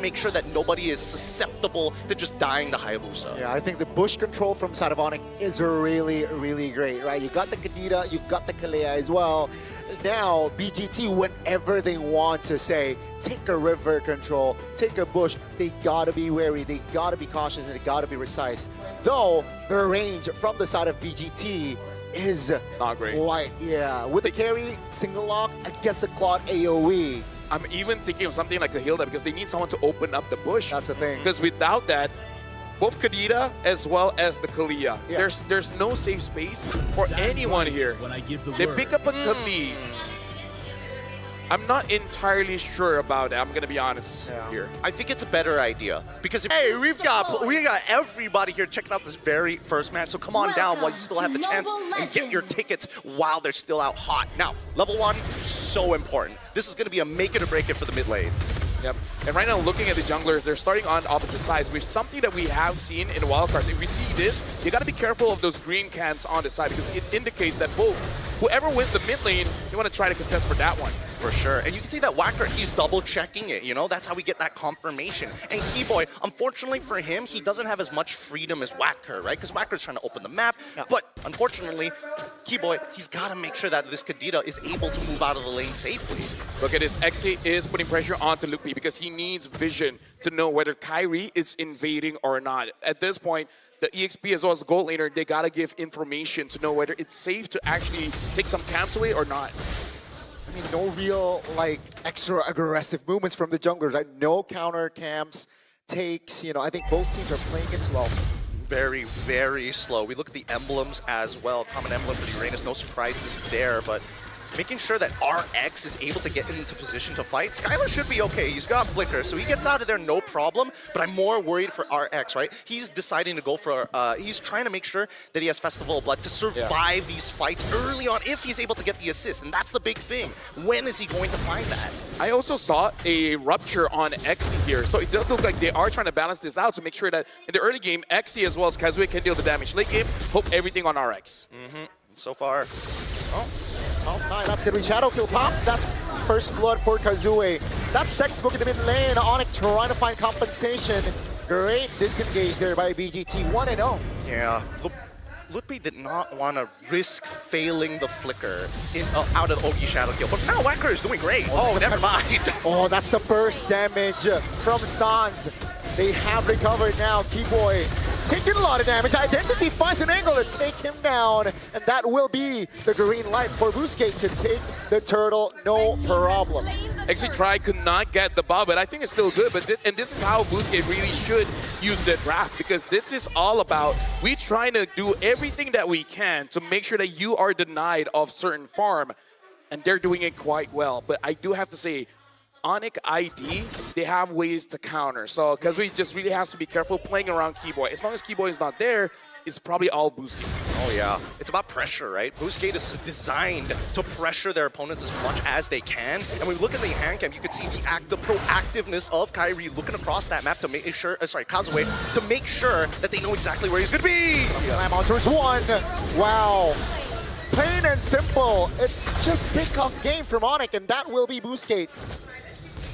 make sure that nobody is susceptible to just dying to Hayabusa. Yeah, I think the bush control from side of Onic is really, really great, right? You got the Kadita, you got the Kalea as well. Now, BGT, whenever they want to say, take a river control, take a bush, they gotta be wary, they gotta be cautious, and they gotta be precise. Though, the range from the side of BGT is not great. Quite, yeah. With the carry, single lock against a Claude AoE. I'm even thinking of something like a Hilda because they need someone to open up the bush. That's the thing. Because without that, both Kadita as well as the Kalia, there's no safe space for anyone here. When I give the They word. pick up a Kali. I'm not entirely sure about it. I'm gonna be honest here. I think it's a better idea because hey, we've got everybody here checking out this very first match. So come on down while you still have the chance and get your tickets while they're still out hot. Now, level 1, so important. This is going to be a make it or break it for the mid lane. Yep. And right now, looking at the junglers, they're starting on opposite sides, which is something that we have seen in wildcards. If we see this, you got to be careful of those green cans on the side because it indicates that whoever wins the mid lane, you want to try to contest for that one. For sure. And you can see that Whacker, he's double checking it, you know? That's how we get that confirmation. And Keyboy, unfortunately for him, he doesn't have as much freedom as Whacker, right? Because Whacker's trying to open the map. But unfortunately, Keyboy, he's got to make sure that this Kadita is able to move out of the lane safely. Look at this. Xe is putting pressure onto Lupi because he needs vision to know whether Kyrie is invading or not. At this point, the EXP as well as the gold laner, they got to give information to know whether it's safe to actually take some camps away or not. I mean, no real, like, extra aggressive movements from the junglers, right? No counter camps, takes, you know, I think both teams are playing it slow. Very, very slow. We look at the emblems as well. Common emblem for the Uranus, no surprises there, but making sure that RX is able to get into position to fight. Skylar should be okay. He's got Flicker, so he gets out of there no problem, but I'm more worried for RX, right? He's deciding to go for, he's trying to make sure that he has Festival of Blood to survive these fights early on if he's able to get the assist, and that's the big thing. When is he going to find that? I also saw a rupture on Xe here, so it does look like they are trying to balance this out to make sure that in the early game, Xe as well as Kazue can deal the damage. Late game, hope everything on RX. So far, Top 9, that's gonna be Shadow Kill pops. That's first blood for Kazue. That's textbook in the mid lane. Onic trying to find compensation. Great disengage there by BGT, 1-0. yeah. Ludwig did not want to risk failing the flicker out of Ogi Shadow Kill. But now Whacker is doing great. Oh, never mind. Oh, that's the first damage from Sans. They have recovered now. Keyboy taking a lot of damage. Identity finds an angle to take him down. And that will be the green light for Boostgate to take the turtle, no problem. Xe tried, could not get the ball, but I think it's still good. But and this is how Boostgate really should use the draft, because this is all about we trying to do everything that we can to make sure that you are denied of certain farm, and they're doing it quite well. But I do have to say, Onic ID, they have ways to counter. So because we just really has to be careful playing around Keyboy. As long as Keyboy is not there, it's probably all Boostgate. Oh yeah, it's about pressure, right? Boostgate is designed to pressure their opponents as much as they can. And when we look at the hand cam, you can see the proactiveness of Kyrie looking across that map to make sure, Kazue, to make sure that they know exactly where he's gonna be. Slam on towards 1. Wow. Plain and simple. It's just pick off game from Onic, and that will be Boostgate.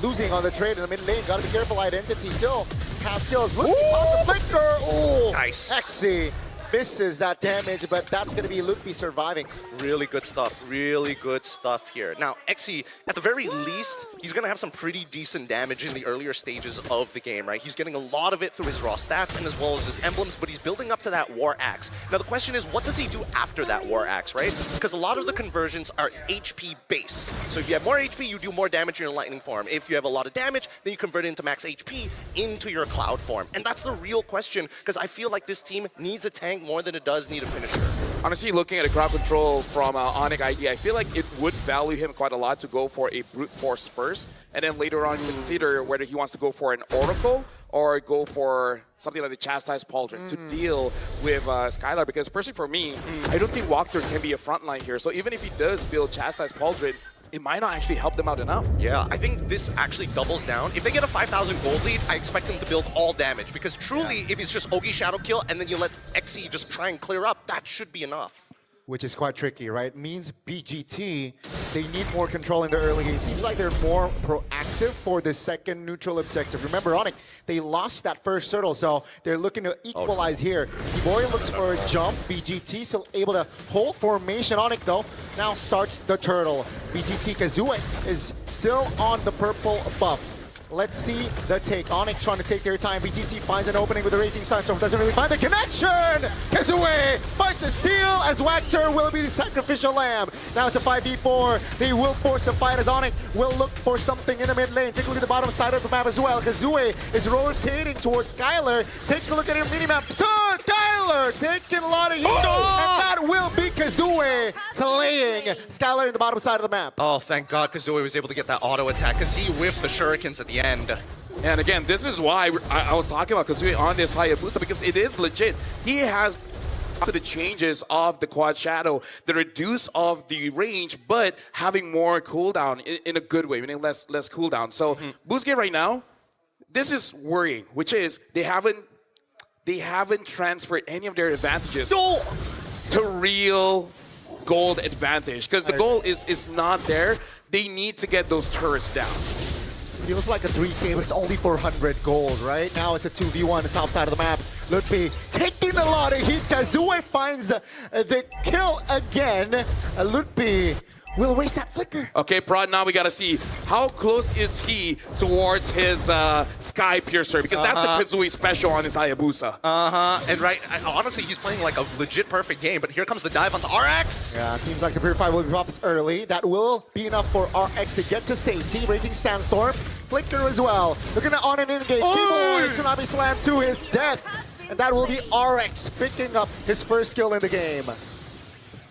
Losing on the trade in the mid lane. Gotta be careful. Identity still has skills. Looking on the flicker. Oh, nice. Xe misses that damage, but that's gonna be Ludwig surviving. Really good stuff. Really good stuff here. Now, Xe, at the very least, he's gonna have some pretty decent damage in the earlier stages of the game, right? He's getting a lot of it through his raw stats and as well as his emblems, but he's building up to that War Axe. Now, the question is, what does he do after that War Axe, right? Because a lot of the conversions are HP base. So if you have more HP, you do more damage in your lightning form. If you have a lot of damage, then you convert it into max HP into your cloud form. And that's the real question, because I feel like this team needs a tank more than it does need a finisher. Honestly, looking at a crowd control from Onic ID, I feel like it would value him quite a lot to go for a brute force first, and then later on consider whether he wants to go for an Oracle or go for something like the Chastised Pauldron to deal with Skylar. Because personally for me, I don't think Walkthorn can be a frontline here. So even if he does build Chastised Pauldron, it might not actually help them out enough. Yeah, I think this actually doubles down. If they get a 5,000 gold lead, I expect them to build all damage, because truly, if it's just Ogi Shadow Kill and then you let Xe just try and clear up, that should be enough. which is quite tricky, right? Means BGT, they need more control in the early game. Seems like they're more proactive for the second neutral objective. Remember, Onic, they lost that first turtle, so they're looking to equalize here. Kiboy looks for a jump. BGT still able to hold formation. Onic, though, now starts the turtle. BGT Kazue is still on the purple buff. Let's see the take. Onic trying to take their time. BGT finds an opening with a Raging Sunstorm. Doesn't really find the connection. Kazue finds the steal as Wactor will be the sacrificial lamb. Now it's a 5v4. They will force the fight as Onic will look for something in the mid lane. Take a look at the bottom side of the map as well. Kazue is rotating towards Skylar. Take a look at her minimap. Sir, Skylar taking a lot of heat. And that will be Kazue slaying Skylar in the bottom side of the map. Oh, thank God Kazue was able to get that auto attack because he whiffed the shurikens at the end. And again, this is why I was talking about Kazue on this Hayabusa, because it is legit. He has to the changes of the quad shadow, the reduce of the range, but having more cooldown in a good way, meaning less cooldown. So Boostgate right now, this is worrying, which is they haven't transferred any of their advantages to real gold advantage, because the goal is not there. They need to get those turrets down. Feels like a 3K, but it's only 400 gold, right? Now it's a 2v1 on the top side of the map. Ludpi taking a lot of heat. Kazue finds the kill again. Ludpi will waste that flicker. Okay, Prod, now we got to see how close is he towards his Sky Piercer, because that's a Kazue special on his Hayabusa. And honestly, he's playing like a legit perfect game, but here comes the dive onto RX. Yeah, it seems like the Purify will be popped early. That will be enough for RX to get to safety. Raging Sandstorm, Flicker as well. Looking at on and engage. Kiboy, Tsunami Slam to his death. And that will be RX picking up his first kill in the game.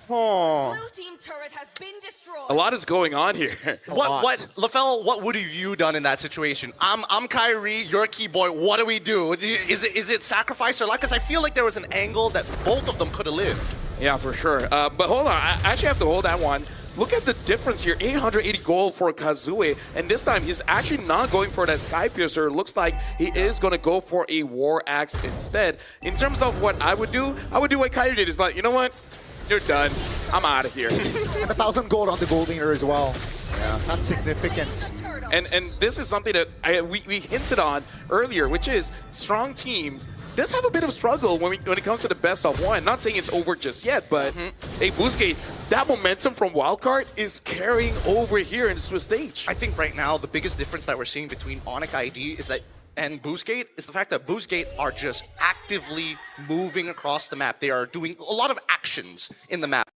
Blue team turret has been destroyed. A lot is going on here. LaFell, what would have you done in that situation? I'm Kyrie, you're Kiboy, what do we do? Is it sacrifice or luck? Because I feel like there was an angle that both of them could have lived. Yeah, for sure. But hold on, I actually have to hold that one. Look at the difference here, 880 gold for Kazue, and this time he's actually not going for that Sky Piercer. Looks like he is going to go for a War Axe instead. In terms of what I would do what Kyrie did. Is like, you know what? You're done. I'm out of here. And 1,000 gold on the gold leader as well. Yeah, that's significant. And this is something that we hinted on earlier, which is strong teams does have a bit of struggle when it comes to the best of one. Not saying it's over just yet, but hey, Boostgate, that momentum from Wildcard is carrying over here in the Swiss stage. I think right now the biggest difference that we're seeing between Onic ID and Boostgate is the fact that Boostgate are just actively moving across the map. They are doing a lot of actions in the map.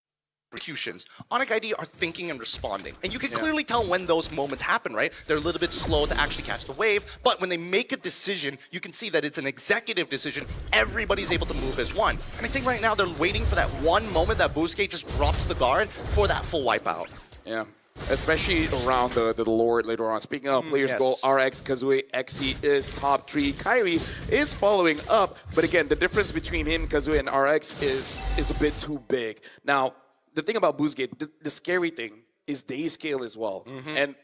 Executions. Onic ID are thinking and responding. And you can clearly tell when those moments happen, right? They're a little bit slow to actually catch the wave, but when they make a decision, you can see that it's an executive decision. Everybody's able to move as one. And I think right now they're waiting for that one moment that Boostgate just drops the guard for that full wipeout. Yeah. Especially around the Lord later on. Speaking of players go, RX, Kazue, XE is top 3. Kyrie is following up, but again, the difference between him, Kazue, and RX is a bit too big. Now, the thing about Boostgate, the scary thing is they scale as well. And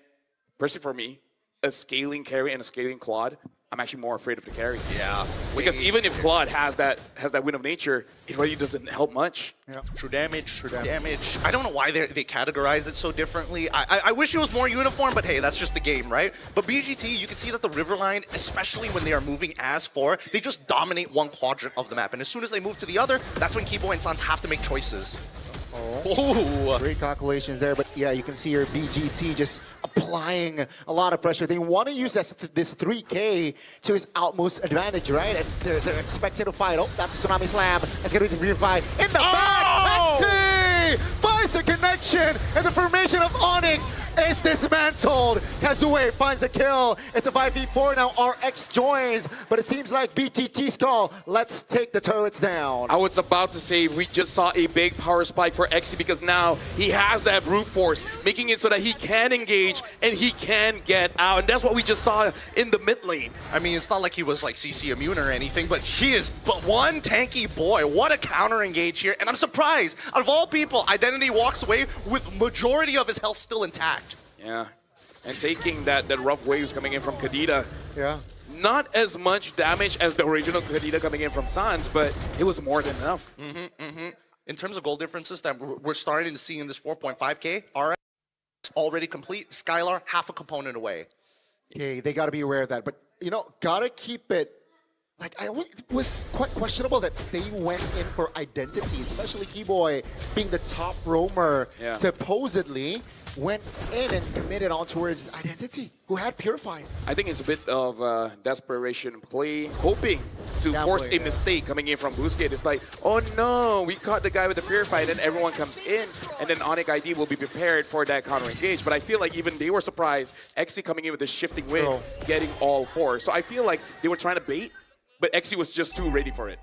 personally for me, a scaling carry and a scaling Claude, I'm actually more afraid of the carry. Yeah. Because even if Claude has that Wind of Nature, it really doesn't help much. Yeah. True damage. I don't know why they categorize it so differently. I wish it was more uniform, but hey, that's just the game, right? But BGT, you can see that the Riverline, especially when they are moving as 4, they just dominate one quadrant of the map. And as soon as they move to the other, that's when Kiboy and Sans have to make choices. Great calculations there, but yeah, you can see your BGT just applying a lot of pressure. They want to use this 3K to his utmost advantage, right? And they're expected to fight. Oh, that's a Tsunami Slam. That's going to be the revive in the back. Maxi finds the connection, and the formation of Onic is dismantled. Kazue finds a kill. It's a 5v4 now. RX joins, but it seems like BGT's call. Let's take the turrets down. I was about to say we just saw a big power spike for XE because now he has that brute force, making it so that he can engage and he can get out. And that's what we just saw in the mid lane. I mean, it's not like he was like CC immune or anything, but he is but one tanky boy. What a counter engage here. And I'm surprised, out of all people, Identity walks away with majority of his health still intact. Yeah, and taking that rough waves coming in from Kadita. Yeah. Not as much damage as the original Kadita coming in from Sans, but it was more than enough. in terms of goal differences that we're starting to see in this 4.5K, RX already complete. Skylar, half a component away. Okay, they got to be aware of that. But, you know, got to keep it. Like, it was quite questionable that they went in for identity, especially Keyboy being the top roamer, supposedly went in and committed on towards identity, who had Purified. I think it's a bit of desperation play, hoping to force a mistake coming in from Boostgate. It's like, oh no, we caught the guy with the Purified, and everyone comes in, and then Onic ID will be prepared for that counter engage. But I feel like even they were surprised, XC coming in with the shifting winds, getting all four. So I feel like they were trying to bait, but XC was just too ready for it.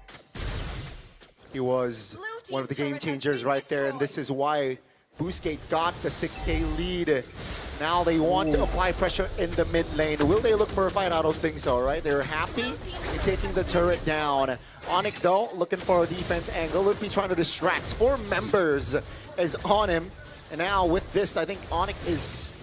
He was one of the game changers right there, and this is why Boostgate got the 6K lead. Now they want to apply pressure in the mid lane. Will they look for a fight? I don't think so, right? They're happy in taking the turret down. Onic, though, looking for a defense angle. Would be trying to distract. 4 members is on him. And now with this, I think Onic is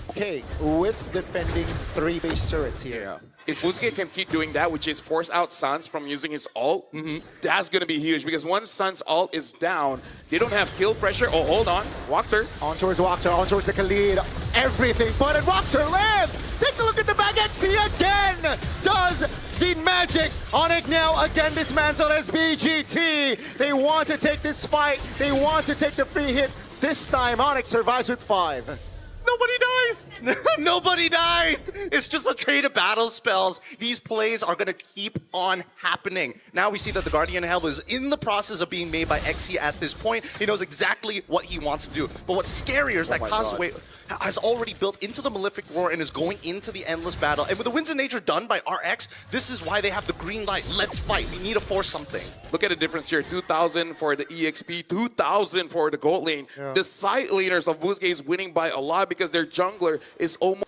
okay with defending 3 base turrets here. Yeah. If Boostgate can keep doing that, which is force out Sans from using his ult, that's going to be huge. Because once Sans' ult is down, they don't have kill pressure. Oh, hold on. Walker. On towards Walker, on towards the Khalid. Everything but it. Walker lives! Take a look at the back. XC again does the magic. Onic now again dismantled as BGT. They want to take this fight. They want to take the free hit. This time, Onic survives with 5. Nobody dies. Nobody dies. It's just a trade of battle spells. These plays are going to keep on happening. Now we see that the Guardian Hell is in the process of being made by XC at this point. He knows exactly what he wants to do. But what's scarier is that Kazuya has already built into the Malefic Roar and is going into the endless battle. And with the Winds of Nature done by RX, this is why they have the green light. Let's fight. We need to force something. Look at the difference here. 2,000 for the EXP, 2,000 for the gold lane. The side laners of Boostgate is winning by a lot because their jungler is almost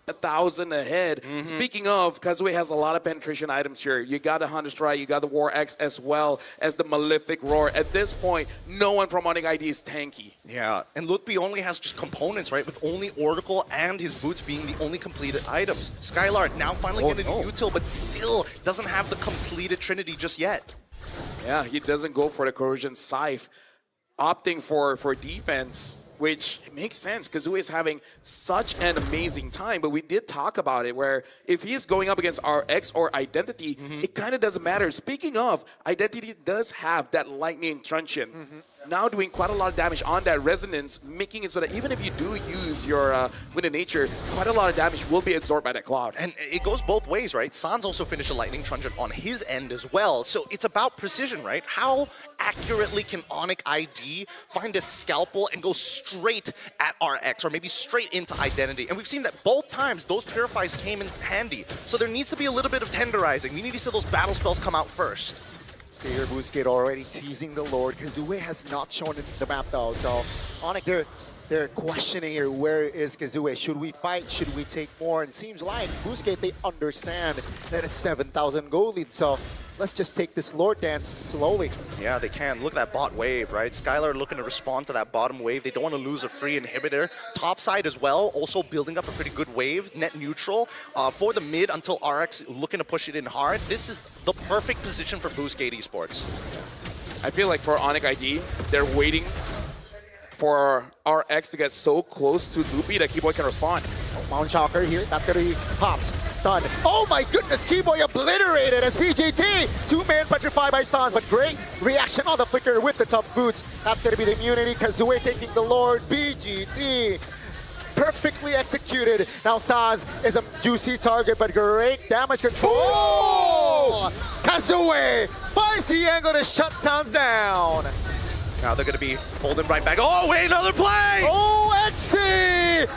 1,000 ahead. Speaking of, Kazuya has a lot of penetration items here. You got the Hunter Strike, you got the War X as well as the Malefic Roar. At this point, no one from Onic ID is tanky. Yeah, and Lutby only has just components, right? With only Oracle and his boots being the only completed items. Skylar now finally getting the util, but still doesn't have the completed Trinity just yet. Yeah, he doesn't go for the Corrosion Scythe, opting for defense, which makes sense. Kazuya is having such an amazing time, but we did talk about it where if he's going up against RX or Identity, it kind of doesn't matter. Speaking of, Identity does have that Lightning Truncheon. Now doing quite a lot of damage on that Resonance, making it so that even if you do use your Wind of Nature, quite a lot of damage will be absorbed by that Cloud. And it goes both ways, right? Sans also finished a Lightning Truncheon on his end as well. So it's about precision, right? How accurately can Onic ID find a scalpel and go straight at RX or maybe straight into Identity? And we've seen that both times those Purifies came in handy. So there needs to be a little bit of tenderizing. We need to see those battle spells come out first. See here, Boostgate already teasing the Lord. Kazuya has not shown in the map though, so Onic, they're questioning here, where is Kazuya? Should we fight? Should we take more? And it seems like Boostgate, they understand that it's 7,000 gold lead, so let's just take this Lord dance slowly. Yeah, they can. Look at that bot wave, right? Skylar looking to respond to that bottom wave. They don't want to lose a free inhibitor. Top side as well, also building up a pretty good wave, net neutral. For the mid until RX looking to push it in hard. This is the perfect position for Boostgate Esports. I feel like for Onic ID, they're waiting for RX to get so close to Loopy that Keyboy can respond. Mount Chalker here, that's gonna be popped, stunned. Oh my goodness, Keyboy obliterated as BGT. 2-man petrified by Sans, but great reaction on the flicker with the tough boots. That's gonna be the immunity. Kazuya taking the Lord. BGT perfectly executed. Now Sans is a juicy target, but great damage control. Oh! Kazuya finds the angle to shut Sans down. Now they're going to be holding right back. Oh, wait, another play! Oh, XC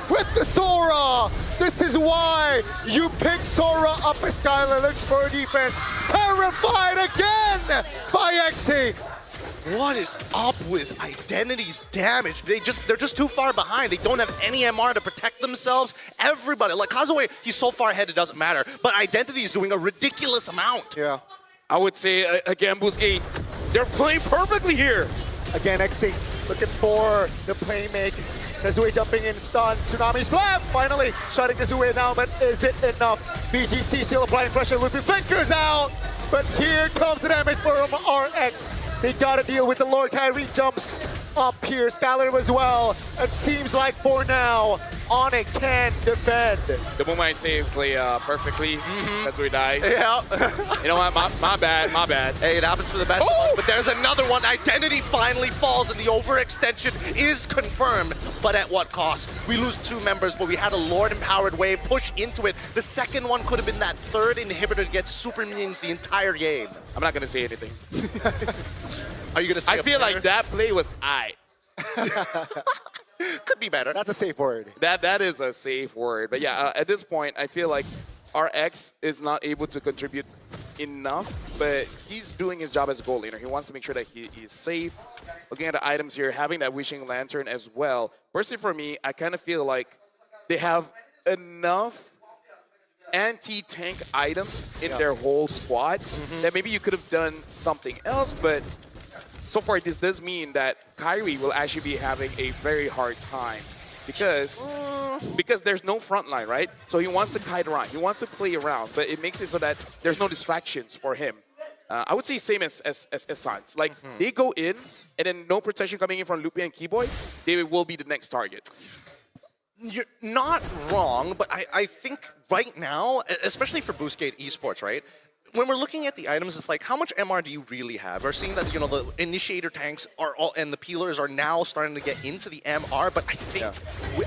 with the Sora. This is why you pick Sora up as Skylar looks for a defense. Terrified again by XC. What is up with Identity's damage? They're just too far behind. They don't have any MR to protect themselves. Everybody, like Kazuya, he's so far ahead it doesn't matter. But Identity is doing a ridiculous amount. Yeah. I would say, again, Boostgate, they're playing perfectly here. Again, XC looking for the playmake. Kazuya jumping in, stun, Tsunami Slam, finally shutting Kazuya down, but is it enough? BGT still applying pressure, Loopy flickers out, but here comes the damage from RX. They gotta deal with the Lord. Kyrie jumps up here. Skylar as well. It seems like for now, Onic can defend. The moment I say play perfectly, that's where we die. Yeah. You know what? My bad. My bad. Hey, it happens to the best of us, but there's another one. Identity finally falls, and the overextension is confirmed. But at what cost? We lose 2 members, but we had a Lord-empowered wave push into it. The second one could have been that third inhibitor to get super minions the entire game. I'm not gonna say anything. Are you gonna say I feel like that play was aight. Could be better. That's a safe word. That is a safe word. But yeah, at this point, I feel like RX is not able to contribute enough, but he's doing his job as a goal laner. He wants to make sure that he is safe. Looking at the items here, having that Wishing Lantern as well. Personally for me, I kind of feel like they have enough anti-tank items in their whole squad that maybe you could have done something else, but so far this does mean that Kyrie will actually be having a very hard time because there's no front line, right? So he wants to kite around, he wants to play around, but it makes it so that there's no distractions for him. I would say same as Sans. Like they go in and then no protection coming in from Lupe and Keyboy, they will be the next target. You're not wrong, but I think right now, especially for Boostgate Esports, right? When we're looking at the items, it's like, how much MR do you really have? We're seeing that, you know, the initiator tanks are all, and the peelers are now starting to get into the MR, but I think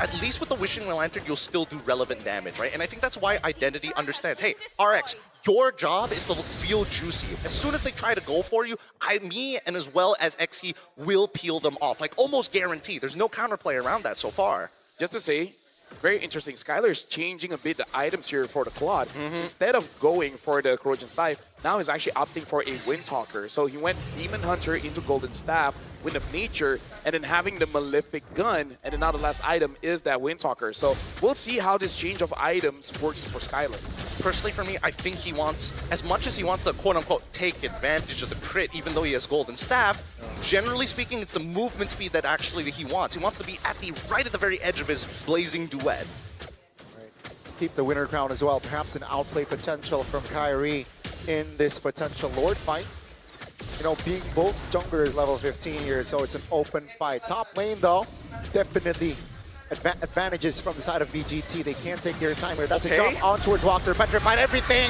at least with the Wishing Lantern, you'll still do relevant damage, right? And I think that's why Identity understands, hey, RX, your job is the real juicy. As soon as they try to go for you, me and as well as XE will peel them off, like almost guaranteed. There's no counterplay around that so far. Just to say, very interesting. Skylar's changing a bit the items here for the Claude. Instead of going for the Corrosion Scythe, now he's actually opting for a Windtalker. So he went Demon Hunter into Golden Staff, Wind of Nature, and then having the Malefic Gun, and then now the last item is that Windtalker. So we'll see how this change of items works for Skylar. Personally, for me, I think he wants, as much as he wants to quote-unquote take advantage of the crit, even though he has Golden Staff, generally speaking, it's the movement speed that actually he wants. He wants to be at right at the very edge of his Blazing Duet. Right. Keep the winner crown as well. Perhaps an outplay potential from Kyrie in this potential Lord fight. You know, being both junglers level 15 here, so it's an open fight. Top lane, though, definitely advantages from the side of VGT. They can't take their time here. That's a jump on towards Walker. Petrified everything.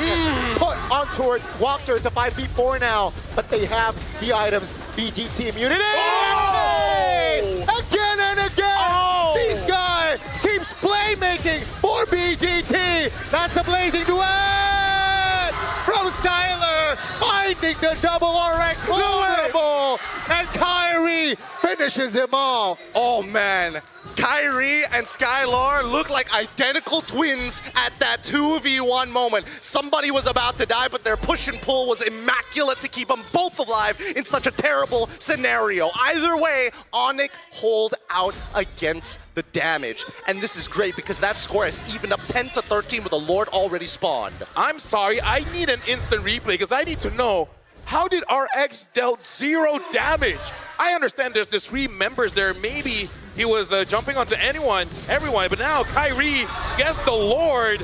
Put on towards Walker. It's a 5v4 now, but they have the items. VGT immunity. Oh! Again and again. This guy keeps playmaking for BGT. That's the Blazing Duet from Skylar, finding the double RX vulnerable, and Kyrie finishes them off. Oh man, Kyrie and Skylar look like identical twins at that 2v1 moment. Somebody was about to die, but their push and pull was immaculate to keep them both alive in such a terrible scenario. Either way, Onic hold out against the damage. And this is great because that score has evened up 10-13 with a Lord already spawned. I'm sorry, I need an instant replay because I need to know, how did RX dealt 0 damage? I understand there's 3 members there. Maybe he was jumping onto everyone, but now Kyrie gets the Lord.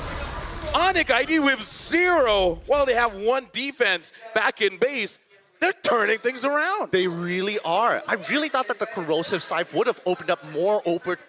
Onic ID with 0, while they have 1 defense back in base. They're turning things around. They really are. I really thought that the Corrosive Scythe would have opened up more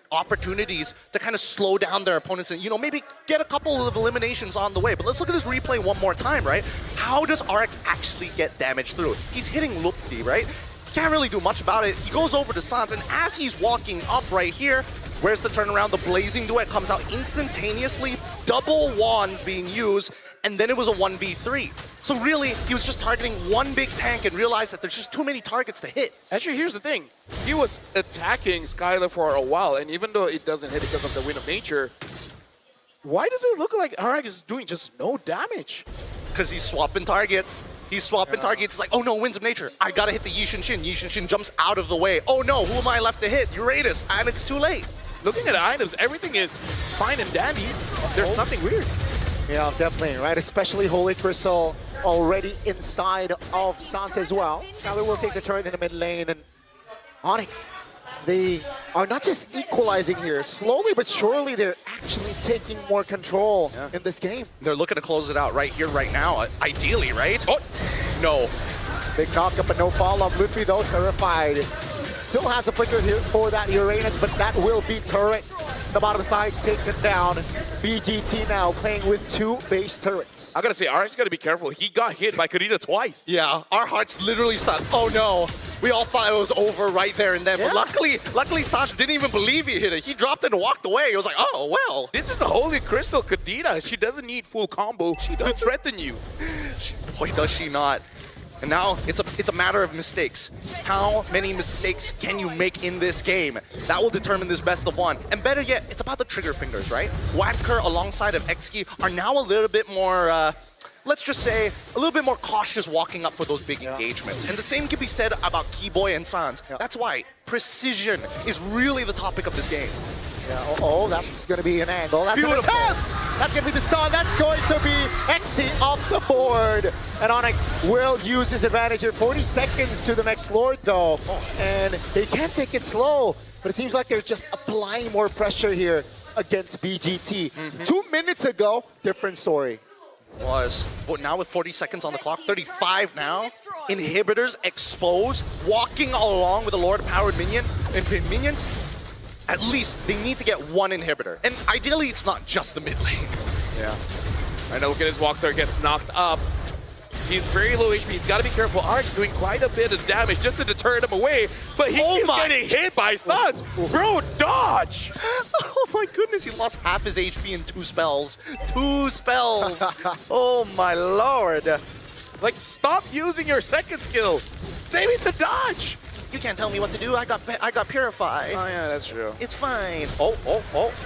opportunities to kind of slow down their opponents and, you know, maybe get a couple of eliminations on the way. But let's look at this replay one more time, right? How does RX actually get damage through? He's hitting Lupti, right? He can't really do much about it. He goes over to Sans, and as he's walking up right here, where's the turnaround? The Blazing Duet comes out instantaneously, double wands being used, and then it was a 1v3. So really, he was just targeting one big tank and realized that there's just too many targets to hit. Actually, here's the thing. He was attacking Skylar for a while, and even though it doesn't hit because of the Wind of Nature, why does it look like RX is doing just no damage? Because he's swapping targets. He's swapping targets. It's like, oh no, Winds of Nature. I gotta hit the Yishin Shin. Yishin Shin jumps out of the way. Oh no, who am I left to hit? Uranus. And it's too late. Looking at the items, everything is fine and dandy. There's nothing weird. Yeah, definitely, right? Especially Holy Crystal already inside of Sans as well. Skylar will take the turret in the mid lane, and Onic, they are not just equalizing here. Slowly but surely, they're actually taking more control in this game. They're looking to close it out right here, right now, ideally, right? Oh, no. Big knock-up, but no follow-up. Luffy, though, terrified. Still has a flicker here for that Uranus, but that will be turret. The bottom side taken down. BGT now playing with 2 base turrets. I gotta say, RX gotta be careful. He got hit by Kadita twice. Yeah, our hearts literally stopped. Oh no. We all thought it was over right there and then. Yeah. But luckily Sans didn't even believe he hit it. He dropped it and walked away. He was like, oh, well. This is a holy crystal Kadita. She doesn't need full combo to threaten you. Boy, does she not. And now it's a matter of mistakes. How many mistakes can you make in this game? That will determine this best of one. And better yet, it's about the trigger fingers, right? Wadker alongside of Xki are now a little bit more, let's just say, a little bit more cautious walking up for those big engagements. And the same can be said about Keyboy and Sans. That's why precision is really the topic of this game. Yeah, oh, that's going to be an angle. That's an Beautiful. attempt! That's going to be the stun. That's going to be Xi off the board. And Onic will use his advantage here. 40 seconds to the next Lord, though. And they can't take it slow. But it seems like they're just applying more pressure here against BGT. 2 minutes ago, different story. But now with 40 seconds on the clock, 35 now. Inhibitors exposed, walking along with a Lord-powered minion and minions. At least they need to get 1 inhibitor. And ideally, it's not just the mid lane. Yeah. I know, look at his walk there, gets knocked up. He's very low HP. He's got to be careful. RX doing quite a bit of damage just to deter him away. But he keeps getting hit by Sans. Bro, dodge! Oh my goodness, he lost half his HP in 2 spells. 2 spells. Oh my lord. Like, stop using your second skill. Save it to dodge. You can't tell me what to do. I got Purify. Oh yeah, that's true. It's fine. Oh.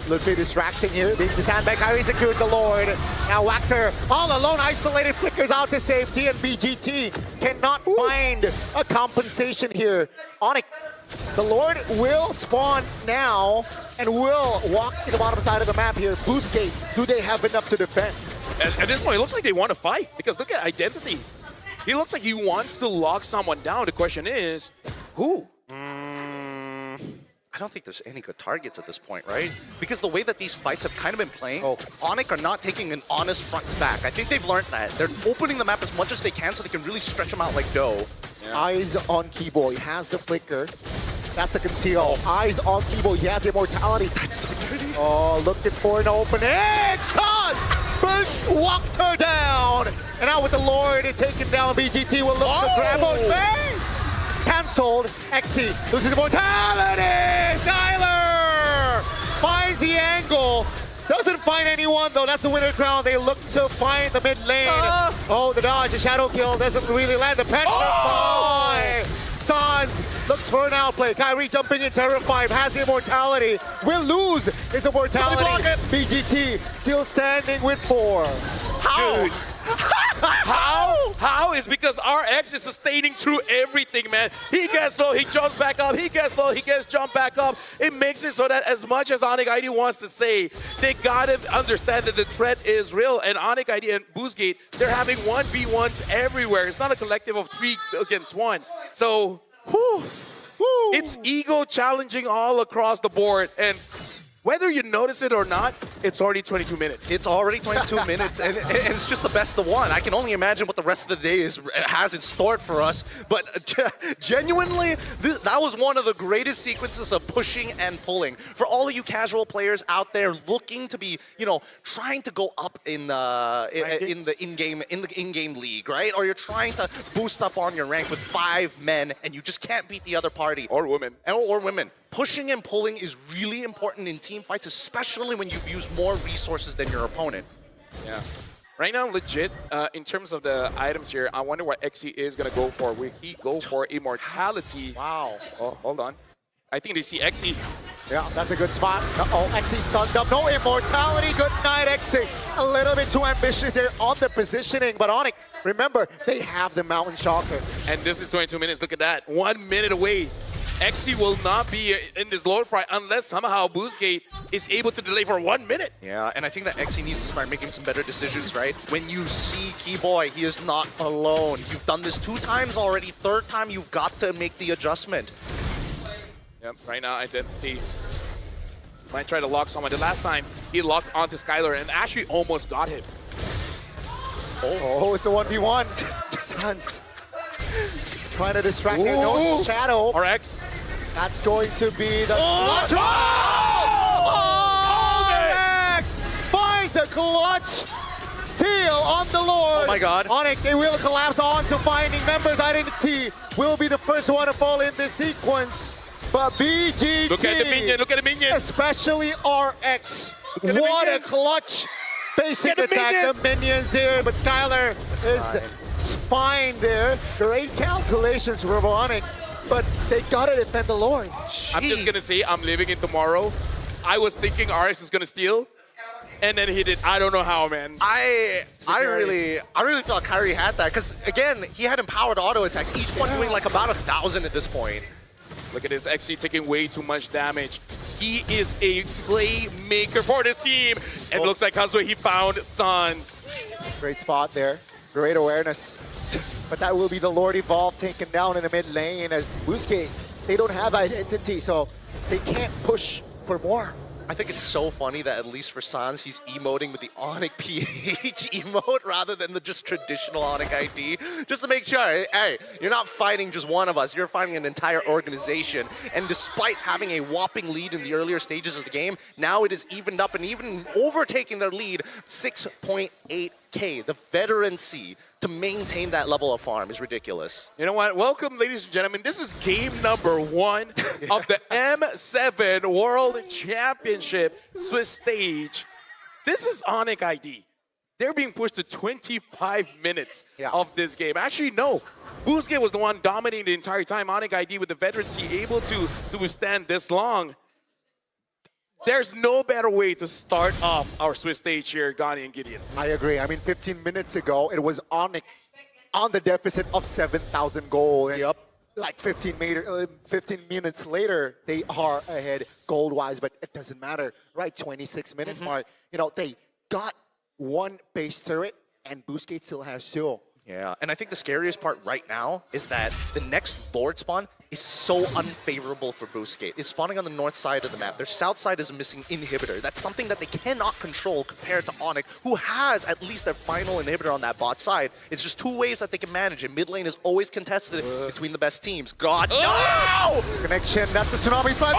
Luffy distracting here. The sandbag, Kyrie secured the Lord. Now Wachter all alone, isolated, flickers out to safety, and BGT cannot find a compensation here. Onic, the Lord will spawn now and will walk to the bottom side of the map here. Boostgate, do they have enough to defend? At this point, it looks like they want to fight because look at Identity. He looks like he wants to lock someone down. The question is, who? I don't think there's any good targets at this point, right? Because the way that these fights have kind of been playing, Onic are not taking an honest front back. I think they've learned that. They're opening the map as much as they can so they can really stretch them out like dough. Yeah. Eyes on Keyboy, has the flicker. That's a conceal. Eyes on Keyboy, he has the immortality. That's so dirty. Oh, looking for an opening. Todd! First walked her down. And now with the Lord taking down, BGT will look to grab on face. Cancelled. Xi loses immortality. Skyler finds the angle. Doesn't find anyone though. That's the winner crown. They look to find the mid lane. Oh, the dodge, the shadow kill doesn't really land. The pet boy. Sans looks for an outplay. Kyrie jumping in, terrified, has the immortality. Will lose his immortality. BGT still standing with 4. How? Dude. How is because RX is sustaining through everything, man. He gets low, he jumps back up. He gets low, he gets jumped back up. It makes it so that as much as Onic ID wants to say, they gotta understand that the threat is real. And Onic ID and Boostgate, they're having 1v1s everywhere. It's not a collective of 3 against 1. So, it's ego challenging all across the board. And whether you notice it or not, it's already 22 minutes. It's already 22 minutes, and it's just the best of one. I can only imagine what the rest of the day has in store for us. But genuinely, that was one of the greatest sequences of pushing and pulling. For all of you casual players out there looking to be, trying to go up in the in-game league, right? Or you're trying to boost up on your rank with 5 men, and you just can't beat the other party. Or women. Or women. Pushing and pulling is really important in team fights, especially when you've used more resources than your opponent. Yeah. Right now, legit, in terms of the items here, I wonder what Xi is going to go for. Will he go for Immortality? Wow. Oh, hold on. I think they see Xi. Yeah, that's a good spot. Xi stunned up. No immortality. Good night, Xi. A little bit too ambitious there on the positioning. But Onic, remember, they have the Mountain Shocker. And this is 22 minutes. Look at that. 1 minute away. Xi will not be in this Lord fight unless somehow Boostgate is able to delay for 1 minute. Yeah, and I think that Xi needs to start making some better decisions, right? When you see Keyboy, he is not alone. You've done this 2 times already. 3rd time, you've got to make the adjustment. Yep, right now, Identity might try to lock someone. The last time, he locked onto Skylar and actually almost got him. Oh, it's a 1v1. Sans. Trying to distract their no shadow. RX. That's going to be the clutch. RX finds the clutch. Steal on the Lord. Oh my God. Onic, they will collapse on to finding members' identity. Will be the first one to fall in this sequence. But BGT. Look at the minion. Look at the minion. Especially RX. Look at the What a minions. clutch basic Look at the attack. minions. The minions here, but Skylar is fine there. Great calculations for Onic, but they gotta defend the Lord. I'm just gonna say I'm living in tomorrow. I was thinking RX is gonna steal, and then he did. I don't know how, man. I really thought Kyrie had that because again he had empowered auto attacks, each one doing like about 1,000 at this point. Look at this, XC taking way too much damage. He is a playmaker for this team. And looks like Kazuya, he found Sans. Great spot there. Great awareness. But that will be the Lord Evolve taken down in the mid lane as Boostgate, they don't have identity, so they can't push for more. I think it's so funny that at least for Sans, he's emoting with the Onic PH emote rather than the just traditional Onic ID. Just to make sure, hey, you're not fighting just one of us, you're fighting an entire organization. And despite having a whopping lead in the earlier stages of the game, now it is evened up and even overtaking their lead, 6.8K. The veterancy to maintain that level of farm is ridiculous. You know what? Welcome, ladies and gentlemen. This is game number 1 of the M7 World Championship Swiss stage. This is Onic ID. They're being pushed to 25 minutes of this game. Actually, no. Boostgate was the one dominating the entire time. Onic ID with the veterancy able to withstand this long. There's no better way to start off our Swiss stage here, Gani and Gideon. I agree. I mean, 15 minutes ago, it was Onic on the deficit of 7,000 gold. And like 15 minutes later, they are ahead gold-wise, but it doesn't matter, right? 26-minute mark. You know, they got one base turret, and Boostgate still has 2. Yeah, and I think the scariest part right now is that the next Lord spawn is so unfavorable for Boostgate. It's spawning on the north side of the map. Their south side is a missing inhibitor. That's something that they cannot control compared to Onic, who has at least their final inhibitor on that bot side. It's just 2 ways that they can manage it. Mid lane is always contested between the best teams. God, no! Connection, that's the Tsunami Slide.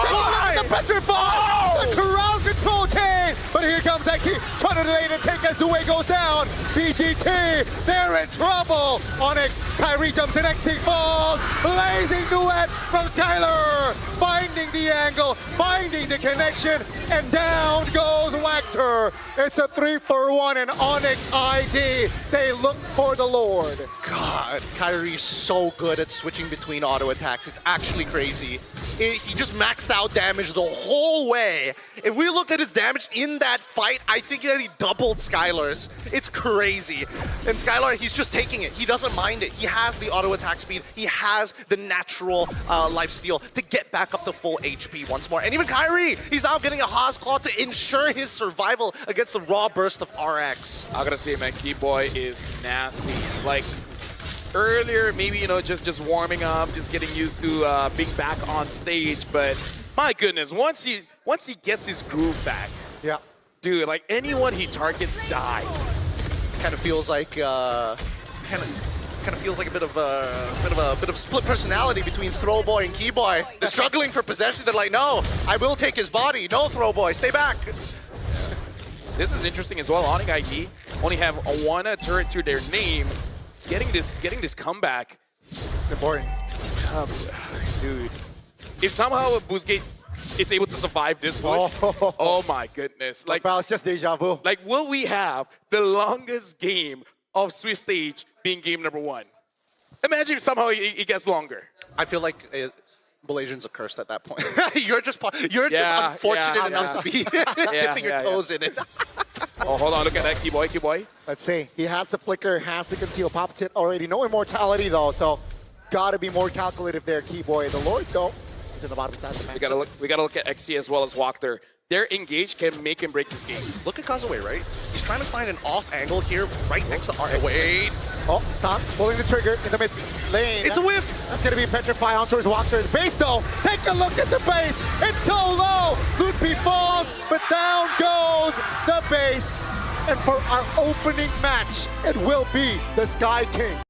The Petrify! The crowd control chain! But here comes XC, trying to delay the take as Zue goes down. BGT, they're in trouble. Onic, Kyrie jumps in, XC falls. Blazing duet from Skylar. Finding the angle, finding the connection, and down goes Wactor. It's a 3-for-1 and Onic ID. They look for the Lord. God, Kyrie's so good at switching between auto attacks. It's actually crazy. He just maxed out damage the whole way. If we looked at his damage in that fight, I think that he doubled Skylar's. It's crazy. And Skylar, he's just taking it. He doesn't mind it. He has the auto attack speed. He has the natural lifesteal to get back up to full HP once more. And even Kyrie, he's now getting a Haas Claw to ensure his survival against the raw burst of RX. I gotta say, man, Keyboy is nasty. Like, earlier, maybe, you know, just warming up, just getting used to being back on stage, but my goodness, once he gets his groove back, dude, like anyone he targets dies. Kind of feels like kind of feels like a bit of split personality between Throwboy and Keyboy. They're struggling for possession. They're like, no, I will take his body. No, Throwboy, stay back. This is interesting as well. Onic ID only have a 1 turret to their name. Getting this comeback, it's important. Dude, if somehow Boostgate is able to survive this push, oh my goodness! Like, well, it's just deja vu. Like, will we have the longest game of Swiss stage being game number 1? Imagine if somehow it gets longer. I feel like Malaysians are cursed at that point. you're just unfortunate enough to be dipping your toes in it. Oh, hold on, look at that, Keyboy. Let's see. He has the flicker, has the conceal. Pop Tit already. No immortality, though, so gotta be more calculative there, Keyboy. The Lord, though, is in the bottom side of the match. We gotta look at XC as well as Wactor. Their engage can make and break this game. Look at Kazuya, right? He's trying to find an off angle here right next to RX. Wait. Oh, Sans pulling the trigger in the mid lane. It's a whiff. That's going to be a Petrify on towards Walker's base, though. Take a look at the base. It's so low. Ludwig falls, but down goes the base. And for our opening match, it will be the Sky King.